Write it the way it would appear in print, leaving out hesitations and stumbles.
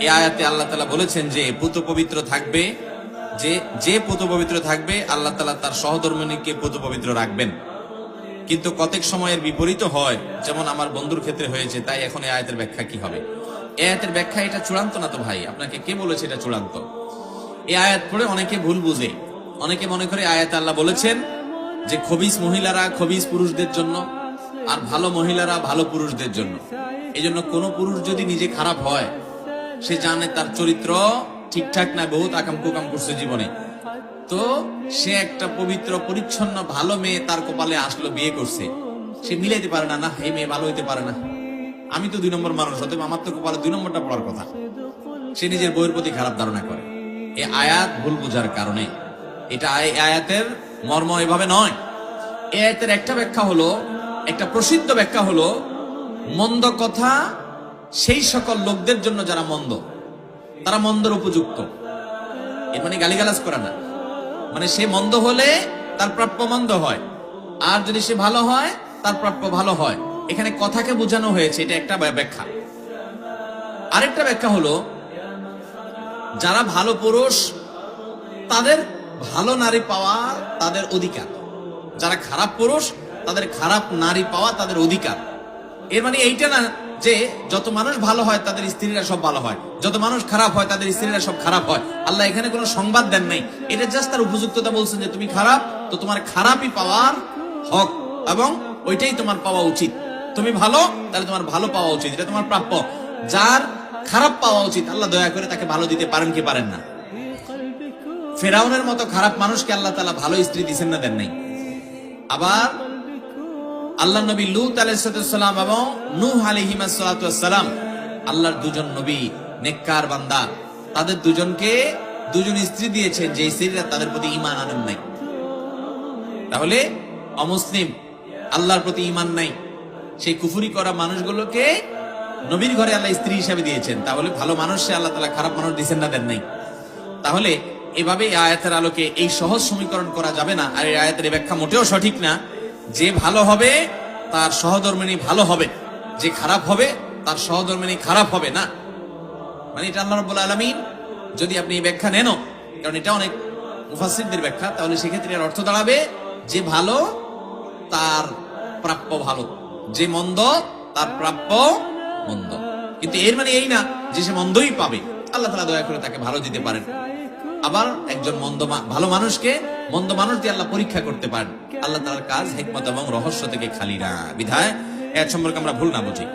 এই আয়াতে আল্লাহ তাআলা বলেছেন যে পুত পবিত্র থাকবে, যে পুত পবিত্র থাকবে আল্লাহ তাআলা তার সহধর্মিণীকে পুত পবিত্র রাখবেন। কিন্তু কতক সময়ের বিপরীত হয়, যেমন আমার বন্ধুর ক্ষেত্রে হয়েছে। তাই এখন এই আয়াতের ব্যাখ্যা কি হবে? এই আয়াতের ব্যাখ্যা এটা চূড়ান্ত না তো ভাই, আপনাকে কে বলেছে এটা চূড়ান্ত? এই আয়াত পড়ে অনেকে ভুল বুঝে, অনেকে মনে করে আয়াতে আল্লাহ বলেছেন যে খবিস মহিলারা খবিস পুরুষদের জন্য আর ভালো মহিলারা ভালো পুরুষদের জন্য। এই জন্য কোন পুরুষ যদি নিজে খারাপ হয়, সে জানে তার চরিত্র ঠিকঠাক না, বহুত আকাম কুকাম করছে জীবনে, তো সে একটা পবিত্র পরিচ্ছন্ন ভালো মেয়ে তার কপালে আসলো, বিয়ে করছে, সে মিলাইতে পারে না, না এই মেয়ে ভালো হইতে পারে না, আমি তো 2 নম্বর মানুষ, অতএব আমার তো কপালে 2 নম্বরটা পড়ার কথা। সে নিজের বইয়ের প্রতি খারাপ ধারণা করে। এই আয়াত ভুল বোঝার কারণে, এটা আয়াতের মর্ম এভাবে নয়। এই আয়াতের একটা ব্যাখ্যা হলো, একটা প্রসিদ্ধ ব্যাখ্যা হলো, মন্দ কথা সেই সকল লোকদের জন্য যারা মন্দ, তারা মন্দর উপযুক্ত। এর মানে গালিগালাজ করা না, মানে সে মন্দ হলে তার প্রাপ্য মন্দ হয়, আর যদি সে ভালো হয় তার প্রাপ্য ভালো হয়। এখানে কথাকে বোঝানো হয়েছে, এটা একটা ব্যাখ্যা। আরেকটা ব্যাখ্যা হলো, যারা ভালো পুরুষ তাদের ভালো নারী পাওয়া তাদের অধিকার, যারা খারাপ পুরুষ তাদের খারাপ নারী পাওয়া তাদের অধিকার। এর মানে এইটা না যে যত মানুষ ভালো হয় তাদের স্ত্রীরা সব ভালো হয়, যত মানুষ খারাপ হয় তাদের স্ত্রীরা সব খারাপ হয়। আল্লাহ এখানে কোনো সংবাদ দেন নাই, এটা জাস্ট তার উপযুক্ততা বলছেন যে তুমি খারাপ, তো তোমার খারাপই পাওয়ার হক এবং ওইটাই তোমার পাওয়া উচিত। তুমি ভালো, তাহলে তোমার ভালো পাওয়া উচিত, এটা তোমার প্রাপ্য। যার খারাপ পাওয়া উচিত, আল্লাহ দয়া করে তাকে ভালো দিতে পারেন কি পারেন না? ফেরাউনের মতো খারাপ মানুষকে আল্লাহ তাআলা ভালো স্ত্রী দিবেন না, দেন নাই। আবার আল্লাহ নবী লূত আলাইহিস সালাম এবং নূহ আলাইহিস সালাম, আল্লাহর 2 জন নবী নেককার বান্দা, তাদের দুজনকে 2 জন স্ত্রী দিয়েছেন যে স্ত্রীরা তাদের প্রতি ঈমান আনেন নাই। তাহলে অমুসলিম, আল্লাহর প্রতি ঈমান নাই, সেই কুফরি করা মানুষগুলোকে নবীর ঘরে আল্লাহ স্ত্রী হিসেবে দিয়েছেন। তাহলে ভালো মানুষে আল্লাহ তাআলা খারাপ মানুষ দিবেন না, দেন নাই। তাহলে এভাবে এই আয়াতের আলোকে এই সহজ সমীকরণ করা যাবে না। আর এই আয়াতের ব্যাখ্যা মোটেও সঠিক না যে ভালো হবে তার সহধর্মিণী ভালো হবে, যে খারাপ হবে তার সহধর্মিণী খারাপ হবে না। মানে এটা আল্লাহ রাব্বুল আলামিন, যদি আপনি এই ব্যাখ্যা নেন, কারণ এটা অনেক মুফাসসিরদের ব্যাখ্যা, তাহলে সেক্ষেত্রে এর অর্থ দাঁড়াবে যে ভালো তার প্রাপ্য ভালো, যে মন্দ তার প্রাপ্য মন্দ। কিন্তু এর মানে এই না যে সে মন্দই পাবে, আল্লাহ তাআলা দয়া করে তাকে ভালো দিতে পারেন। আবার একজন ভালো মানুষকে মন্দ মানুষ দিয়ে আল্লাহ পরীক্ষা করতে পারেন। আল্লাহ তাআলার কাজ হিকমত এবং রহস্য থেকে খালি না, বিধায় এর সম্পর্কে আমরা ভুল না বুঝি।